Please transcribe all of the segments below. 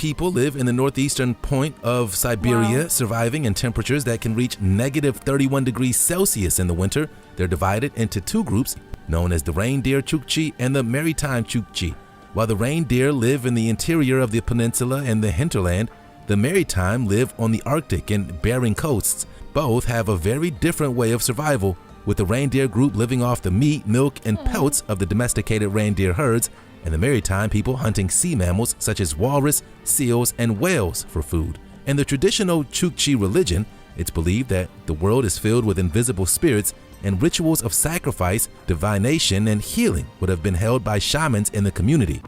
people live in the northeastern point of Siberia, surviving in temperatures that can reach negative 31 degrees Celsius in the winter. They're divided into two groups, known as the reindeer Chukchi and the maritime Chukchi. While the reindeer live in the interior of the peninsula and the hinterland, the maritime live on the Arctic and Bering coasts. Both have a very different way of survival, with the reindeer group living off the meat, milk, and pelts of the domesticated reindeer herds, and the maritime people hunting sea mammals such as walrus, seals, and whales for food. In the traditional Chukchi religion, it's believed that the world is filled with invisible spirits, and rituals of sacrifice, divination, and healing would have been held by shamans in the community.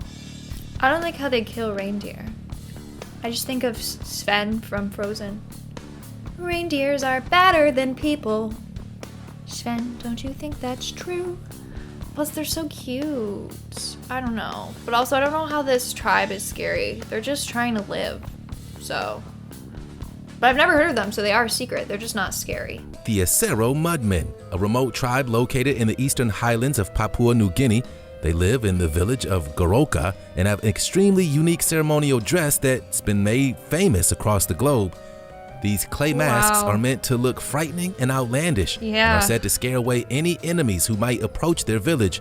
I don't like how they kill reindeer. I just think of Sven from Frozen. Reindeers are better than people. Sven, don't you think that's true? Plus, they're so cute. I don't know. But also, I don't know how this tribe is scary. They're just trying to live. So. But I've never heard of them, so they are secret. They're just not scary. The Asaro Mud Men, a remote tribe located in the eastern highlands of Papua New Guinea. They live in the village of Goroka and have an extremely unique ceremonial dress that's been made famous across the globe. These clay masks are meant to look frightening and outlandish, and are said to scare away any enemies who might approach their village.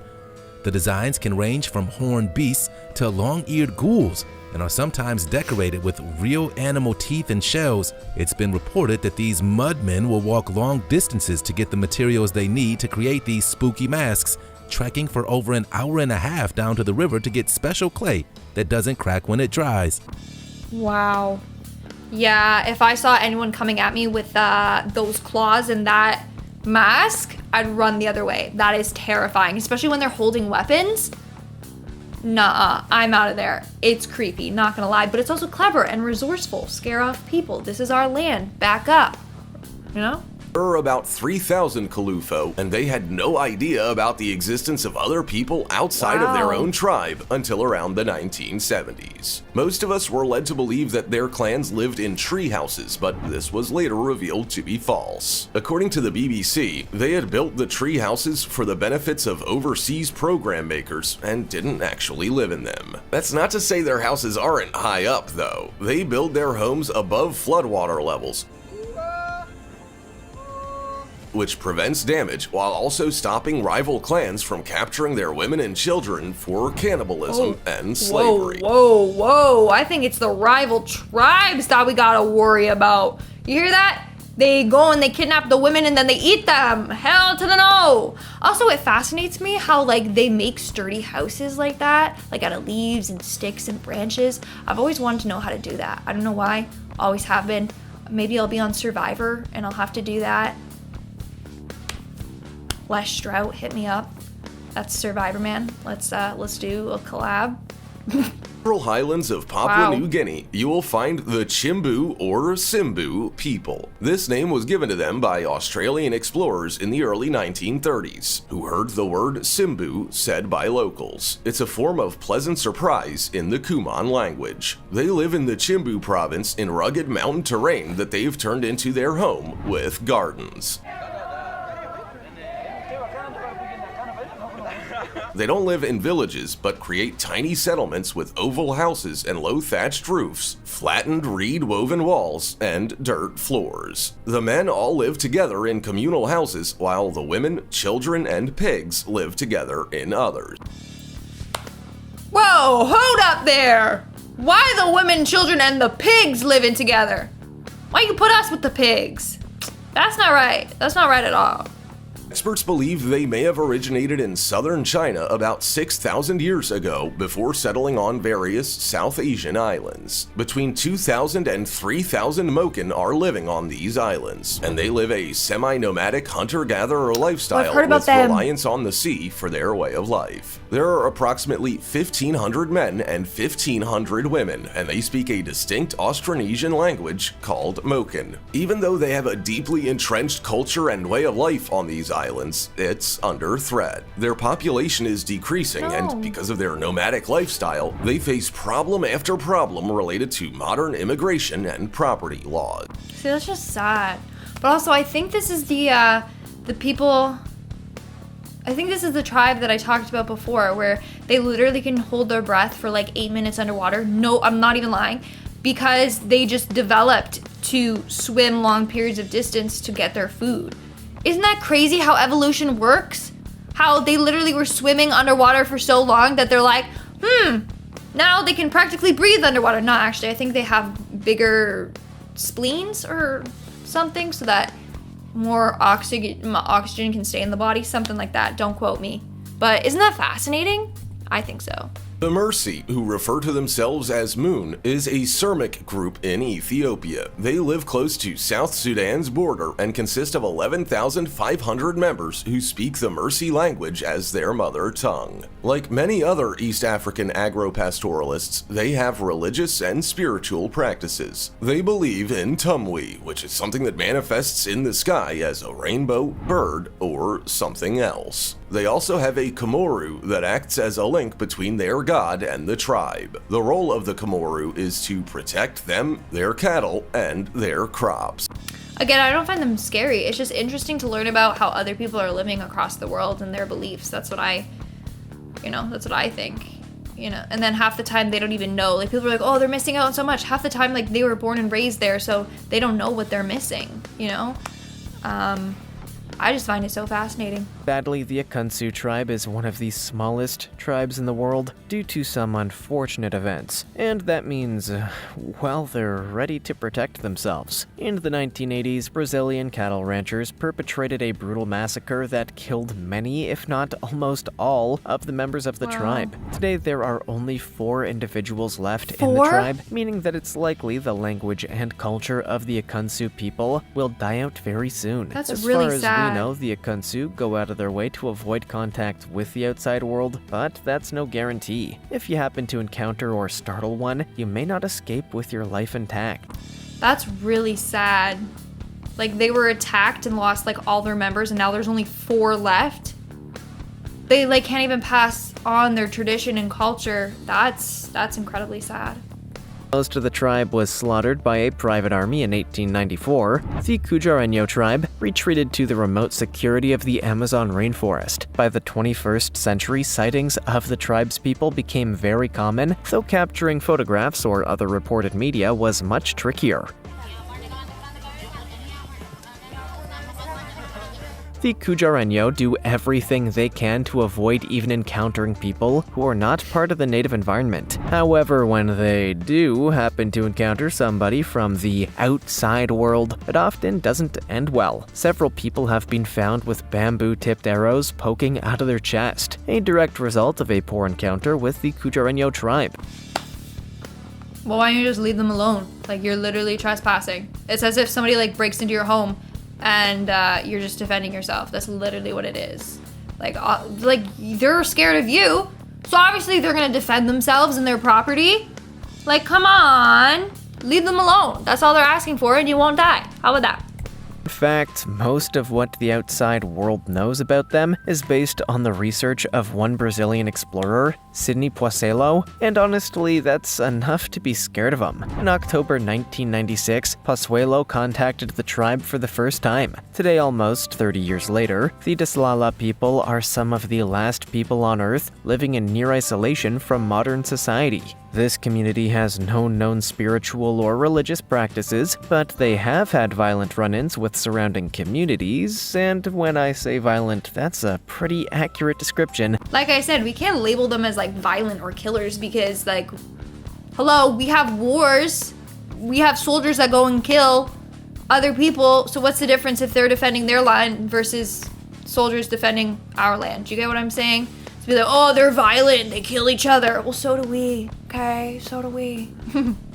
The designs can range from horned beasts to long-eared ghouls, and are sometimes decorated with real animal teeth and shells. It's been reported that these mudmen will walk long distances to get the materials they need to create these spooky masks, trekking for over an hour and a half down to the river to get special clay that doesn't crack when it dries. Wow. Yeah, if I saw anyone coming at me with those claws and that mask, I'd run the other way. That is terrifying, especially when they're holding weapons. Nah, I'm out of there. It's creepy, not gonna lie, but it's also clever and resourceful. Scare off people. This is our land. Back up. You know? There were about 3,000 Kalufo, and they had no idea about the existence of other people outside of their own tribe until around the 1970s. Most of us were led to believe that their clans lived in tree houses, but this was later revealed to be false. According to the BBC, they had built the tree houses for the benefits of overseas program makers and didn't actually live in them. That's not to say their houses aren't high up, though. They build their homes above floodwater levels, which prevents damage while also stopping rival clans from capturing their women and children for cannibalism and slavery. Whoa. I think it's the rival tribes that we gotta worry about. You hear that? They go and they kidnap the women and then they eat them. Hell to the no. Also, it fascinates me how they make sturdy houses like that, like out of leaves and sticks and branches. I've always wanted to know how to do that. I don't know why. Always have been. Maybe I'll be on Survivor and I'll have to do that. Les Strout, hit me up. That's Survivor Man. Let's do a collab. Central highlands of Papua New Guinea, you will find the Chimbu or Simbu people. This name was given to them by Australian explorers in the early 1930s, who heard the word Simbu said by locals. It's a form of pleasant surprise in the Kumon language. They live in the Chimbu province in rugged mountain terrain that they've turned into their home with gardens. They don't live in villages, but create tiny settlements with oval houses and low thatched roofs, flattened reed-woven walls, and dirt floors. The men all live together in communal houses, while the women, children, and pigs live together in others. Whoa, hold up there! Why the women, children, and the pigs living together? Why you put us with the pigs? That's not right. That's not right at all. Experts believe they may have originated in southern China about 6,000 years ago before settling on various South Asian islands. Between 2,000 and 3,000 Moken are living on these islands, and they live a semi-nomadic hunter-gatherer lifestyle with reliance on the sea for their way of life. There are approximately 1,500 men and 1,500 women, and they speak a distinct Austronesian language called Moken. Even though they have a deeply entrenched culture and way of life on these islands, it's under threat. Their population is decreasing, and because of their nomadic lifestyle, they face problem after problem related to modern immigration and property laws. See, that's just sad. But also, I think this is the people... I think this is the tribe that I talked about before, where they literally can hold their breath for like 8 minutes underwater. No, I'm not even lying. because they just developed to swim long periods of distance to get their food. Isn't that crazy how evolution works? How they literally were swimming underwater for so long that they're like, now they can practically breathe underwater. Not actually, I think they have bigger spleens or something so that more oxygen can stay in the body, something like that. Don't quote me. But isn't that fascinating? I think so. The Merci, who refer to themselves as Moon, is a Surmic group in Ethiopia. They live close to South Sudan's border and consist of 11,500 members who speak the Merci language as their mother tongue. Like many other East African agro-pastoralists, they have religious and spiritual practices. They believe in Tumwi, which is something that manifests in the sky as a rainbow, bird, or something else. They also have a Komoru that acts as a link between their god and the tribe. The role of the Komoru is to protect them, their cattle, and their crops. Again, I don't find them scary. It's just interesting to learn about how other people are living across the world and their beliefs. That's what I think. And then half the time they don't even know. Like, people are like, oh, they're missing out on so much. Half the time, like, they were born and raised there, so they don't know what they're missing, I just find it so fascinating. Sadly, the Aghori tribe is one of the smallest tribes in the world due to some unfortunate events, and that means, they're ready to protect themselves. In the 1980s, Brazilian cattle ranchers perpetrated a brutal massacre that killed many, if not almost all, of the members of the tribe. Today, there are only 4 individuals left in the tribe, meaning that it's likely the language and culture of the Aghori people will die out very soon. That's really sad. We know the Aghori go out of their way to avoid contact with the outside world, but that's no guarantee. If you happen to encounter or startle one, you may not escape with your life intact. That's really sad. Like, they were attacked and lost, like, all their members, and now there's only 4 left. They, like, can't even pass on their tradition and culture. That's incredibly sad. Most of the tribe was slaughtered by a private army in 1894. The Aghori tribe retreated to the remote security of the Amazon rainforest. By the 21st century, sightings of the tribe's people became very common, though capturing photographs or other reported media was much trickier. The Aghori do everything they can to avoid even encountering people who are not part of the native environment. However, when they do happen to encounter somebody from the outside world, it often doesn't end well. Several people have been found with bamboo-tipped arrows poking out of their chest, a direct result of a poor encounter with the Aghori tribe. Well, why don't you just leave them alone? Like, you're literally trespassing. It's as if somebody, like, breaks into your home and you're just defending yourself. That's literally what it is. Like they're scared of you, so obviously they're gonna defend themselves and their property. Like, come on, leave them alone. That's all they're asking for, and you won't die. How about that? In fact, most of what the outside world knows about them is based on the research of one Brazilian explorer, Sidney Poicelo, and honestly, that's enough to be scared of them. In October 1996, Poicelo contacted the tribe for the first time. Today, almost 30 years later, the Dislala people are some of the last people on Earth living in near isolation from modern society. This community has no known spiritual or religious practices, but they have had violent run-ins with surrounding communities, and when I say violent, that's a pretty accurate description. Like I said, we can't label them as, like, violent or killers because, like, hello, we have wars. We have soldiers that go and kill other people, so what's the difference if they're defending their land versus soldiers defending our land? Do you get what I'm saying? To be like, oh, they're violent, they kill each other. Well, so do we, okay? So do we.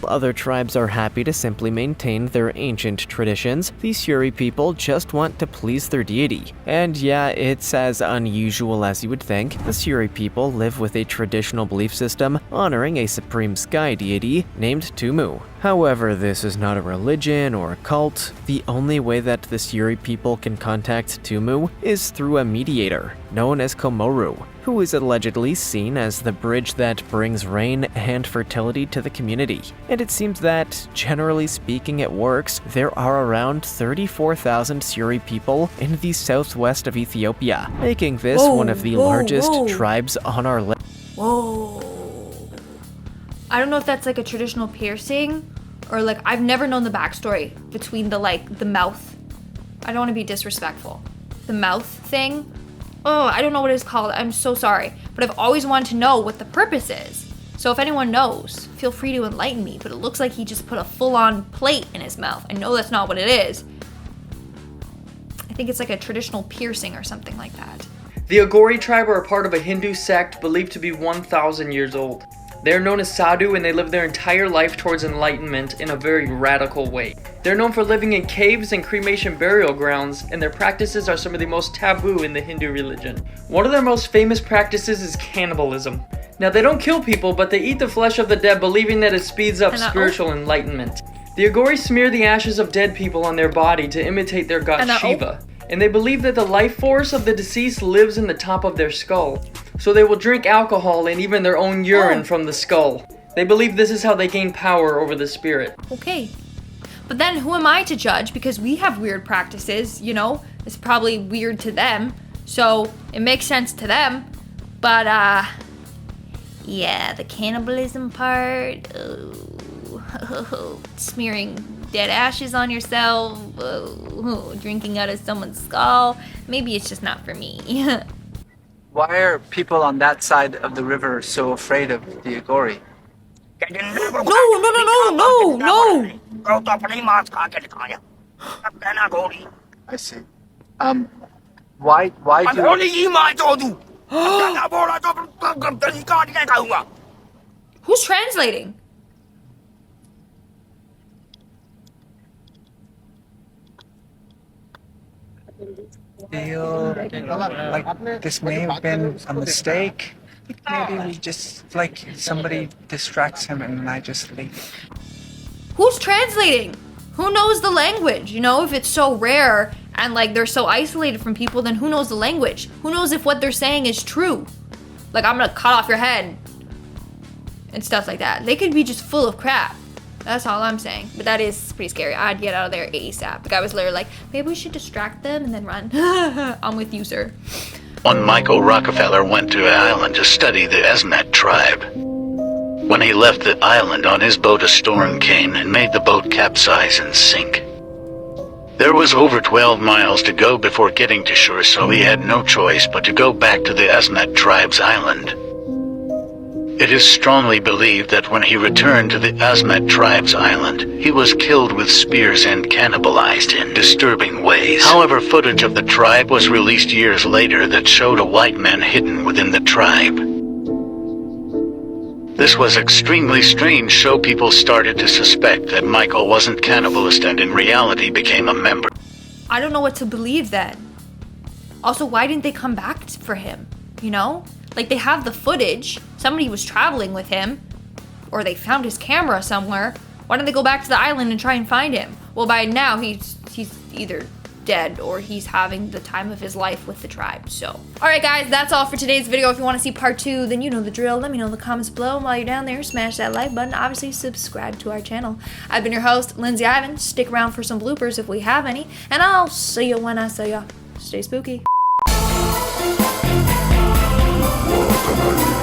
Other tribes are happy to simply maintain their ancient traditions. The Siri people just want to please their deity. And yeah, it's as unusual as you would think. The Siri people live with a traditional belief system honoring a supreme sky deity named Tumu. However, this is not a religion or a cult. The only way that the Siri people can contact Tumu is through a mediator, known as Komoru, who is allegedly seen as the bridge that brings rain and fertility to the community. And it seems that, generally speaking, it works. There are around 34,000 Siri people in the southwest of Ethiopia, making this one of the largest tribes on our list. Whoa. I don't know if that's like a traditional piercing or like I've never known the backstory between the mouth. I don't want to be disrespectful. The mouth thing. Oh, I don't know what it's called. I'm so sorry. But I've always wanted to know what the purpose is. So if anyone knows, feel free to enlighten me. But it looks like he just put a full-on plate in his mouth. I know that's not what it is. I think it's like a traditional piercing or something like that. The Aghori Tribe are a part of a Hindu sect believed to be 1,000 years old. They are known as sadhu and they live their entire life towards enlightenment in a very radical way. They're known for living in caves and cremation burial grounds, and their practices are some of the most taboo in the Hindu religion. One of their most famous practices is cannibalism. Now they don't kill people, but they eat the flesh of the dead, believing that it speeds up spiritual enlightenment. The Aghori smear the ashes of dead people on their body to imitate their god Shiva. And they believe that the life force of the deceased lives in the top of their skull. So they will drink alcohol and even their own urine from the skull. They believe this is how they gain power over the spirit. Okay. But then who am I to judge? Because we have weird practices, you know? It's probably weird to them. So it makes sense to them. But, yeah, the cannibalism part. Smearing dead ashes on yourself. Drinking out of someone's skull. Maybe it's just not for me. Why are people on that side of the river so afraid of the Aghori? No! I see. Why do... Who's translating? feel like this may have been a mistake? Maybe we just, like, somebody distracts him and I just leave. Who's translating? Who knows the language? You know, if it's so rare and like they're so isolated from people, then who knows the language? Who knows if what they're saying is true? Like, I'm gonna cut off your head and stuff like that. They could be just full of crap. That's all I'm saying. But that is pretty scary. I'd get out of there ASAP. The guy was literally like, maybe we should distract them and then run. I'm with you, sir. One Michael Rockefeller went to an island to study the Asmat Tribe. When he left the island on his boat, a storm came and made the boat capsize and sink. There was over 12 miles to go before getting to shore, so he had no choice but to go back to the Asmat Tribe's island. It is strongly believed that when he returned to the Asmat Tribe's island, he was killed with spears and cannibalized in disturbing ways. However, footage of the tribe was released years later that showed a white man hidden within the tribe. This was extremely strange, so people started to suspect that Michael wasn't cannibalist and in reality became a member. I don't know what to believe then. Also, why didn't they come back for him? You know? Like, they have the footage. Somebody was traveling with him. Or they found his camera somewhere. Why don't they go back to the island and try and find him? Well, by now, he's either dead or he's having the time of his life with the tribe, so. Alright guys, that's all for today's video. If you want to see part 2, then you know the drill. Let me know in the comments below. And while you're down there, smash that like button. Obviously, subscribe to our channel. I've been your host, Lindsay Ivan. Stick around for some bloopers if we have any. And I'll see you when I see ya. Stay spooky. Tonight.